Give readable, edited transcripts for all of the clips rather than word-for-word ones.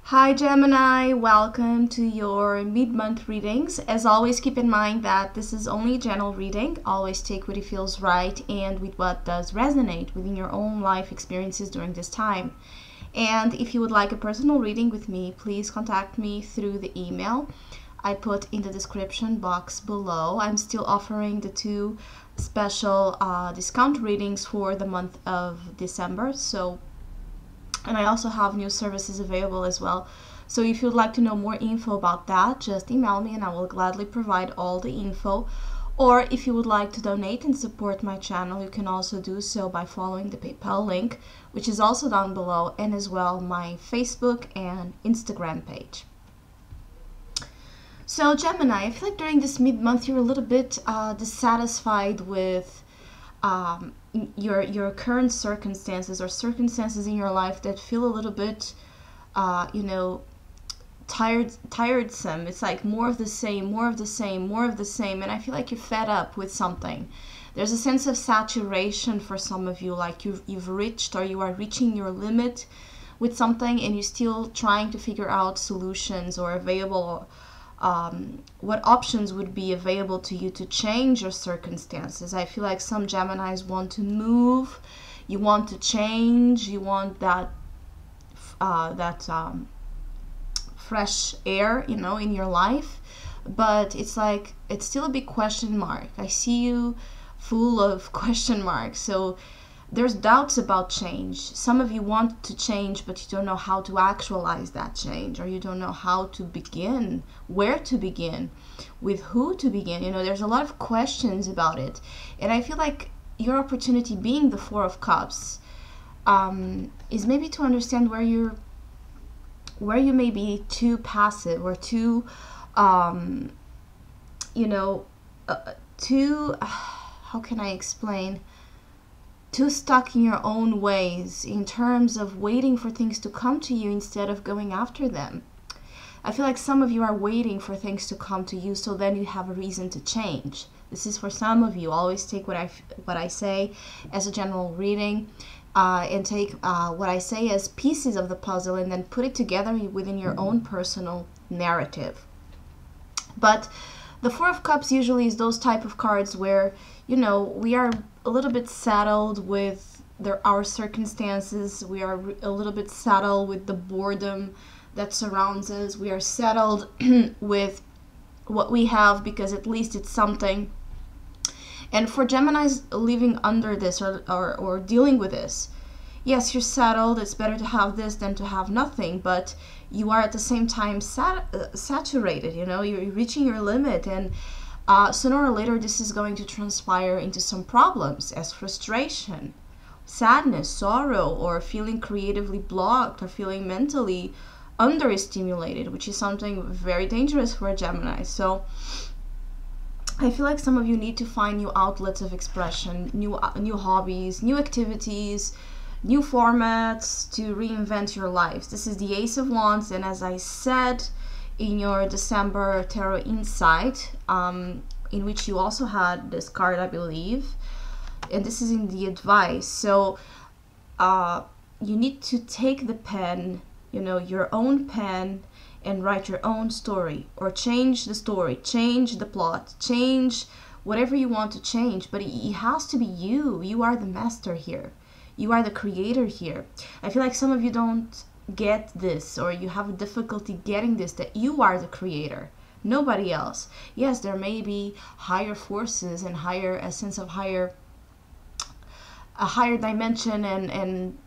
Hi Gemini, welcome to your mid-month readings. As always, keep in mind that this is only a general reading. Always take what it feels right and with what does resonate within your own life experiences during this time. And if you would like a personal reading with me, please contact me through the email I put in the description box below. I'm still offering the two special discount readings for the month of December. And I also have new services available as well. So if you'd like to know more info about that, just email me and I will gladly provide all the info. Or if you would like to donate and support my channel, you can also do so by following the PayPal link, which is also down below, and as well my Facebook and Instagram page. So Gemini, I feel like during this mid-month you're a little bit dissatisfied with your current circumstances or circumstances in your life that feel a little bit tiresome. It's like more of the same, more of the same, more of the same, and I feel like you're fed up with something. There's a sense of saturation for some of you, like you've reached or you are reaching your limit with something and you're still trying to figure out solutions or available what options would be available to you to change your circumstances. I feel like some Geminis want to move, you want to change, you want that fresh air, in your life, but it's like it's still a big question mark. I see you full of question marks. So there's doubts about change. Some of you want to change, but you don't know how to actualize that change, or you don't know how to begin, where to begin, with who to begin. There's a lot of questions about it. And I feel like your opportunity, being the Four of Cups, is maybe to understand where you may be too passive or too, how can I explain? Too stuck in your own ways in terms of waiting for things to come to you instead of going after them. I feel like some of you are waiting for things to come to you so then you have a reason to change. This is for some of you. Always take what I say as a general reading and take what I say as pieces of the puzzle and then put it together within your own personal narrative. But the Four of Cups usually is those type of cards where, we are a little bit settled with our circumstances. We are a little bit settled with the boredom that surrounds us. We are settled with what we have because at least it's something. And for Geminis living under this or dealing with this, yes, you're settled. It's better to have this than to have nothing, but you are at the same time saturated. You're reaching your limit, and sooner or later this is going to transpire into some problems as frustration, sadness, sorrow, or feeling creatively blocked or feeling mentally understimulated, which is something very dangerous for a Gemini. So I feel like some of you need to find new outlets of expression, new hobbies, new activities, new formats to reinvent your lives. This is the Ace of Wands, and as I said in your December Tarot Insight, in which you also had this card, I believe, and this is in the advice. So you need to take the pen, your own pen, and write your own story, or change the story, change the plot, change whatever you want to change, but it has to be you. You are the master here. You are the creator here. I feel like some of you don't get this, or you have a difficulty getting this, that you are the creator, nobody else. Yes, there may be higher forces and a sense of a higher dimension and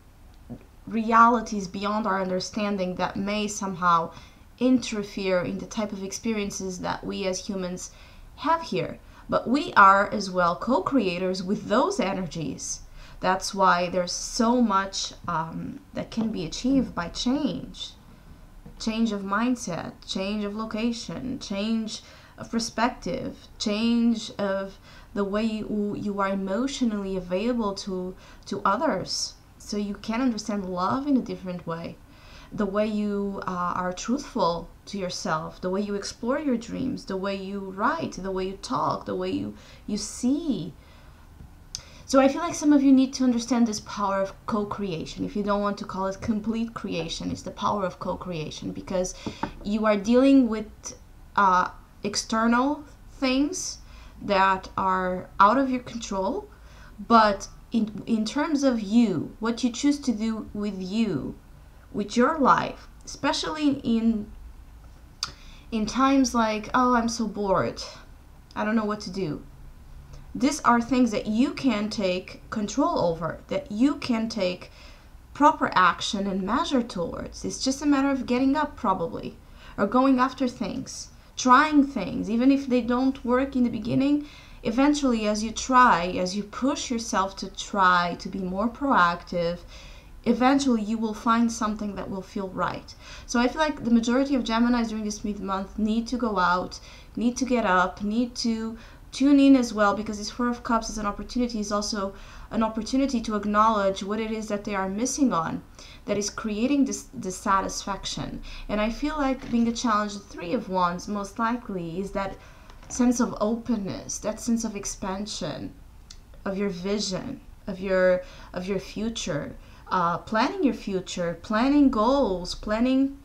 realities beyond our understanding that may somehow interfere in the type of experiences that we as humans have here. But we are as well co-creators with those energies. That's why there's so much that can be achieved by change. Change of mindset, change of location, change of perspective, change of the way you are emotionally available to others. So you can understand love in a different way. The way you are truthful to yourself, the way you explore your dreams, the way you write, the way you talk, the way you see. So I feel like some of you need to understand this power of co-creation. If you don't want to call it complete creation, it's the power of co-creation, because you are dealing with external things that are out of your control, but in terms of you, what you choose to do with you, with your life, especially in times like, oh, I'm so bored, I don't know what to do. These are things that you can take control over, that you can take proper action and measure towards. It's just a matter of getting up, probably, or going after things, trying things. Even if they don't work in the beginning, eventually, as you try, as you push yourself to try to be more proactive, eventually you will find something that will feel right. So I feel like the majority of Geminis during this mid-month need to go out, need to get up, need to tune in as well, because this Four of Cups is an opportunity, is also an opportunity to acknowledge what it is that they are missing on, that is creating this dissatisfaction. And I feel like being a challenge, the Three of Wands most likely is that sense of openness, that sense of expansion of your vision, of your future, planning your future, planning goals, planning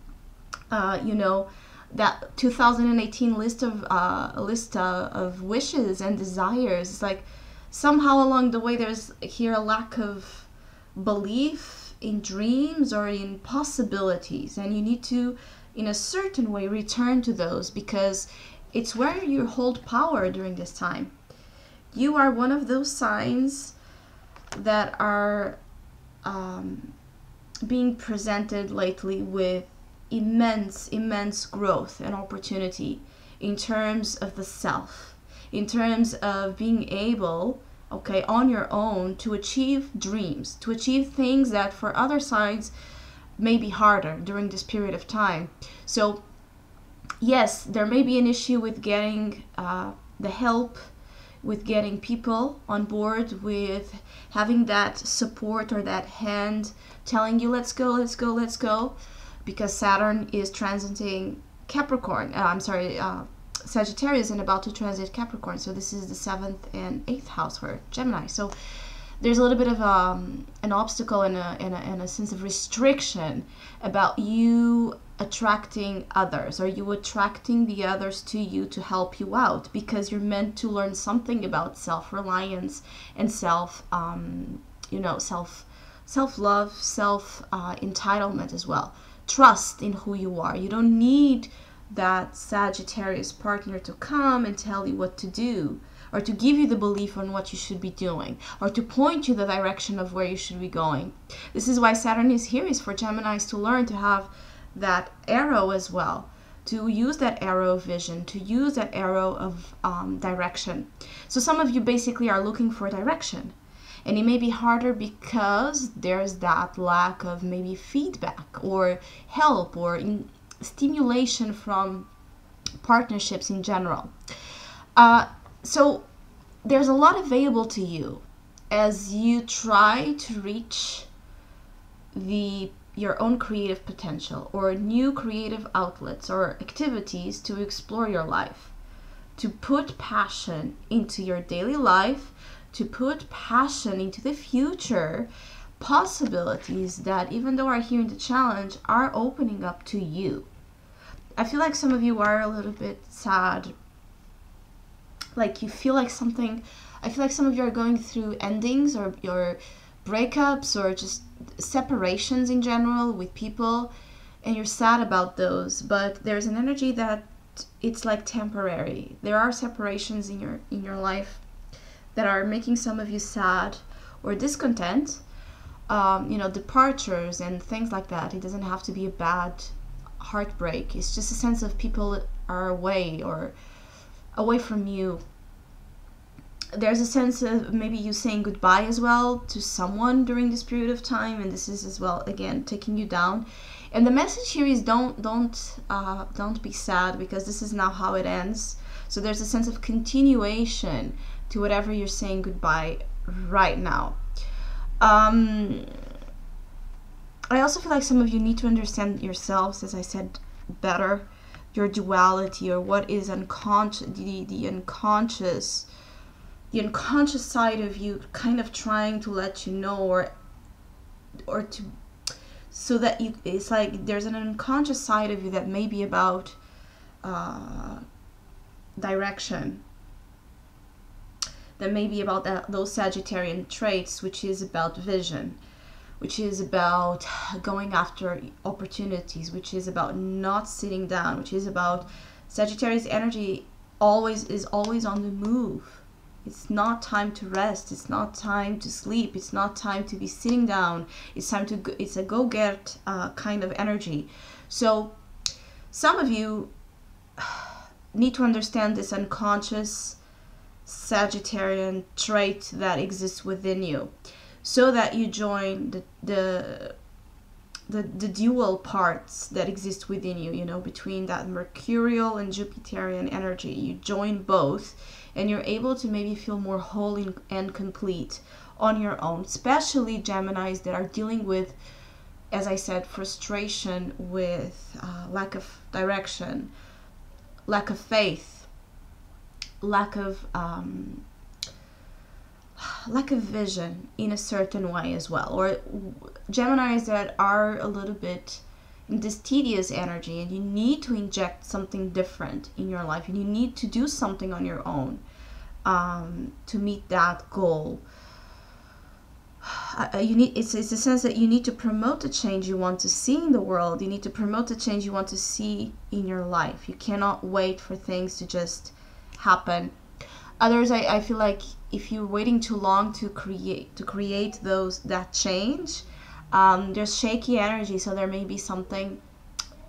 that 2018 list of wishes and desires. It's like somehow along the way there's here a lack of belief in dreams or in possibilities, and you need to, in a certain way, return to those, because it's where you hold power during this time. You are one of those signs that are being presented lately with immense growth and opportunity in terms of the self, in terms of being able, okay, on your own to achieve dreams, to achieve things that for other sides may be harder during this period of time. So yes, there may be an issue with getting the help, with getting people on board, with having that support or that hand telling you, let's go, let's go, let's go, because Saturn is transiting Sagittarius, and about to transit Capricorn. So this is the 7th and 8th house for Gemini. So there's a little bit of an obstacle and a sense of restriction about you attracting others, or you attracting the others to you to help you out, because you're meant to learn something about self-reliance and self-love, self-entitlement as well. Trust in who you are. You don't need that Sagittarius partner to come and tell you what to do, or to give you the belief on what you should be doing, or to point you the direction of where you should be going. This is why Saturn is here, is for Geminis to learn to have that arrow as well, to use that arrow of vision, to use that arrow of direction. So some of you basically are looking for direction, and it may be harder because there's that lack of maybe feedback or help or stimulation from partnerships in general. So there's a lot available to you as you try to reach your own creative potential, or new creative outlets or activities to explore your life, to put passion into your daily life, to put passion into the future possibilities that, even though are here in the challenge, are opening up to you. I feel like some of you are a little bit sad, like you feel like something. I feel like some of you are going through endings or your breakups or just separations in general with people, and you're sad about those, but there's an energy that it's like temporary. There are separations in your life that are making some of you sad or discontent, departures and things like that. It doesn't have to be a bad heartbreak. It's just a sense of people are away from you. There's a sense of maybe you saying goodbye as well to someone during this period of time, and this is as well, again, taking you down. And the message here is don't be sad, because this is now how it ends. So there's a sense of continuation to whatever you're saying goodbye right now. I also feel like some of you need to understand yourselves, as I said, better, your duality, or what is unconscious, the unconscious the unconscious side of you kind of trying to let you know, or to, so that you, it's like there's an unconscious side of you that may be about direction, that may be about those Sagittarian traits, which is about vision, which is about going after opportunities, which is about not sitting down, which is about Sagittarius energy is always on the move. It's not time to rest. It's not time to sleep. It's not time to be sitting down. It's time to go, it's a go-get kind of energy. So some of you need to understand this unconscious Sagittarian trait that exists within you, so that you join the dual parts that exist within you, you know, between that Mercurial and Jupiterian energy. You join both, and you're able to maybe feel more whole and complete on your own, especially Geminis that are dealing with, as I said, frustration, with lack of direction, lack of faith, lack of vision in a certain way as well. Or Geminis that are a little bit in this tedious energy, and you need to inject something different in your life, and you need to do something on your own to meet that goal. It's a sense that you need to promote the change you want to see in the world. You need to promote the change you want to see in your life. You cannot wait for things to just happen. Others, I feel like if you're waiting too long to create that change, there's shaky energy, so there may be something,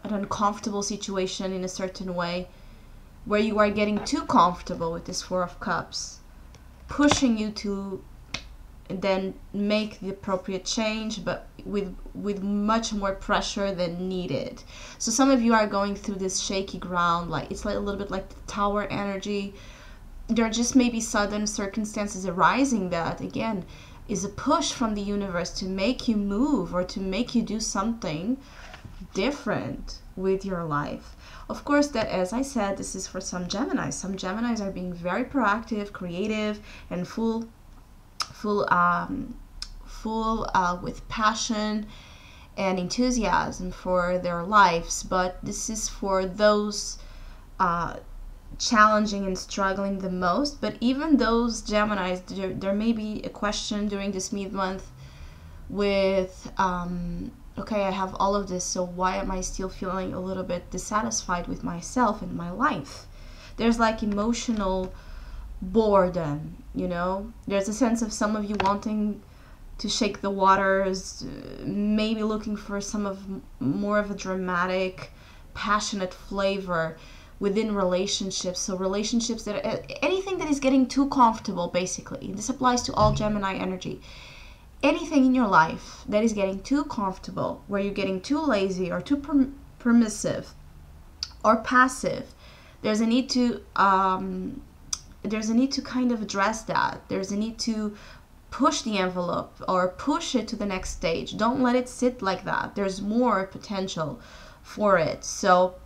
an uncomfortable situation in a certain way, where you are getting too comfortable with this Four of Cups, pushing you to then make the appropriate change, but with much more pressure than needed. So some of you are going through this shaky ground, like it's like a little bit like the Tower energy. There just may be sudden circumstances arising that, again, is a push from the universe to make you move, or to make you do something different with your life. Of course, that, as I said, this is for some Geminis. Some Geminis are being very proactive, creative, and full with passion and enthusiasm for their lives. But this is for those challenging and struggling the most. But even those Geminis, there may be a question during this mid-month with okay, I have all of this, so why am I still feeling a little bit dissatisfied with myself and my life? There's like emotional boredom, you know. There's a sense of some of you wanting to shake the waters, maybe looking for more of a dramatic, passionate flavor within relationships. So relationships that anything that is getting too comfortable, basically. This applies to all Gemini energy. Anything in your life that is getting too comfortable, where you're getting too lazy or too permissive or passive, there's a need to kind of address that. There's a need to push the envelope or push it to the next stage. Don't let it sit like that. There's more potential for it. So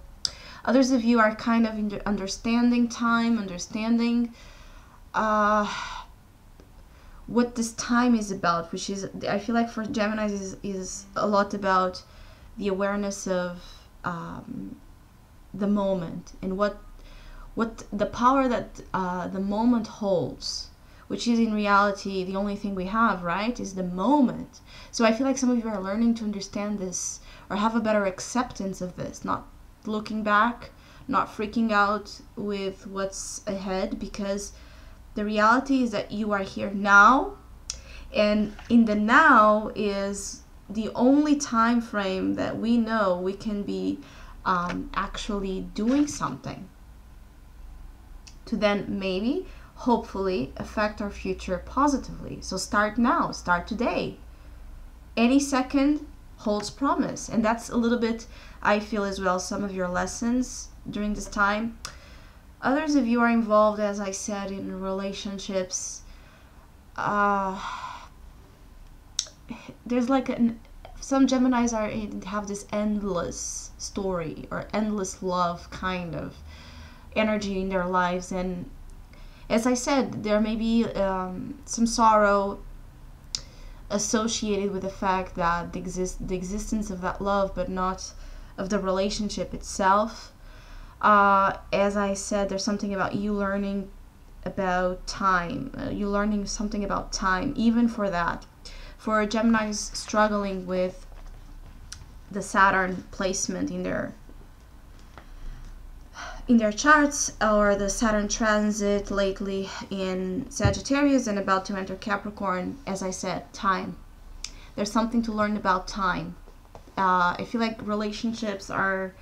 others of you are kind of understanding what this time is about, which is, I feel like for Geminis is a lot about the awareness of the moment, and what the power that the moment holds, which is in reality the only thing we have, right, is the moment. So I feel like some of you are learning to understand this, or have a better acceptance of this, not looking back, not freaking out with what's ahead, because the reality is that you are here now, and in the now is the only time frame that we know we can be actually doing something to then maybe, hopefully, affect our future positively. So start now, start today. Any second holds promise, and that's a little bit, I feel as well, some of your lessons during this time. Others of you are involved, as I said, in relationships. There's like some Geminis have this endless story or endless love kind of energy in their lives, and As I said, there may be some sorrow associated with the fact that the existence of that love, but not of the relationship itself. As I said, there's something about you learning about time. You learning something about time, even for that. For Geminis struggling with the Saturn placement in their charts, or the Saturn transit lately in Sagittarius and about to enter Capricorn, as I said, time. There's something to learn about time. I feel like relationships are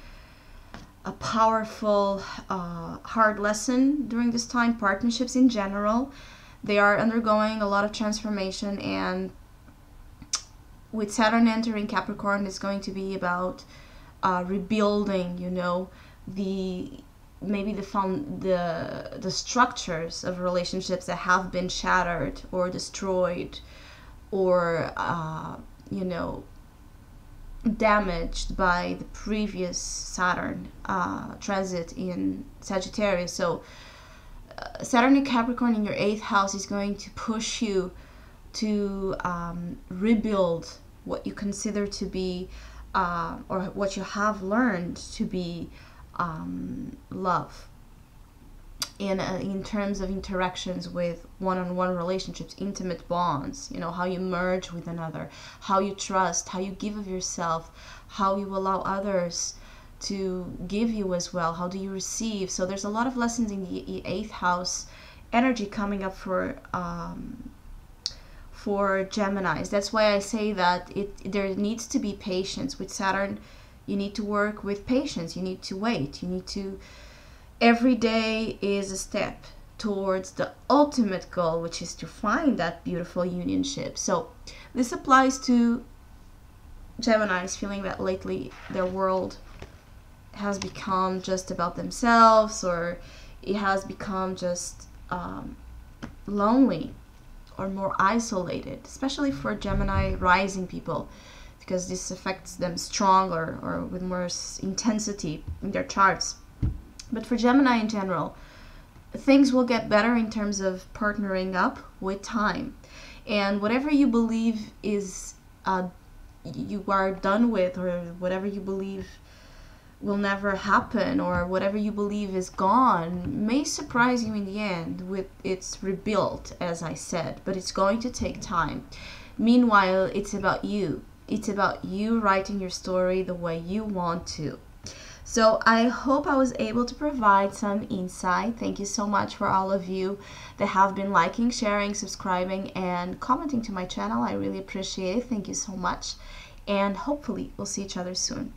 a powerful, hard lesson during this time. Partnerships in general, they are undergoing a lot of transformation, and with Saturn entering Capricorn, it's going to be about rebuilding, you know, maybe the structures of relationships that have been shattered or destroyed, or you know, damaged by the previous Saturn transit in Sagittarius. So Saturn in Capricorn in your 8th house is going to push you to rebuild what you consider to be or what you have learned to be love in terms of interactions with one-on-one relationships, intimate bonds, you know, how you merge with another, how you trust, how you give of yourself, how you allow others to give you as well, how do you receive. So there's a lot of lessons in the 8th house energy coming up for Geminis. That's why I say that there needs to be patience with Saturn. You need to work with patience. You need to wait. You need to, every day is a step towards the ultimate goal, which is to find that beautiful unionship. So this applies to Geminis feeling that lately their world has become just about themselves, or it has become just lonely or more isolated, especially for Gemini rising people, because this affects them strong or with more intensity in their charts. But for Gemini in general, things will get better in terms of partnering up with time. And whatever you believe is you are done with, or whatever you believe will never happen, or whatever you believe is gone, may surprise you in the end with its rebuilt, as I said, but it's going to take time. Meanwhile, it's about you. It's about you writing your story the way you want to. So I hope I was able to provide some insight. Thank you so much for all of you that have been liking, sharing, subscribing, and commenting to my channel. I really appreciate it. Thank you so much. And hopefully we'll see each other soon.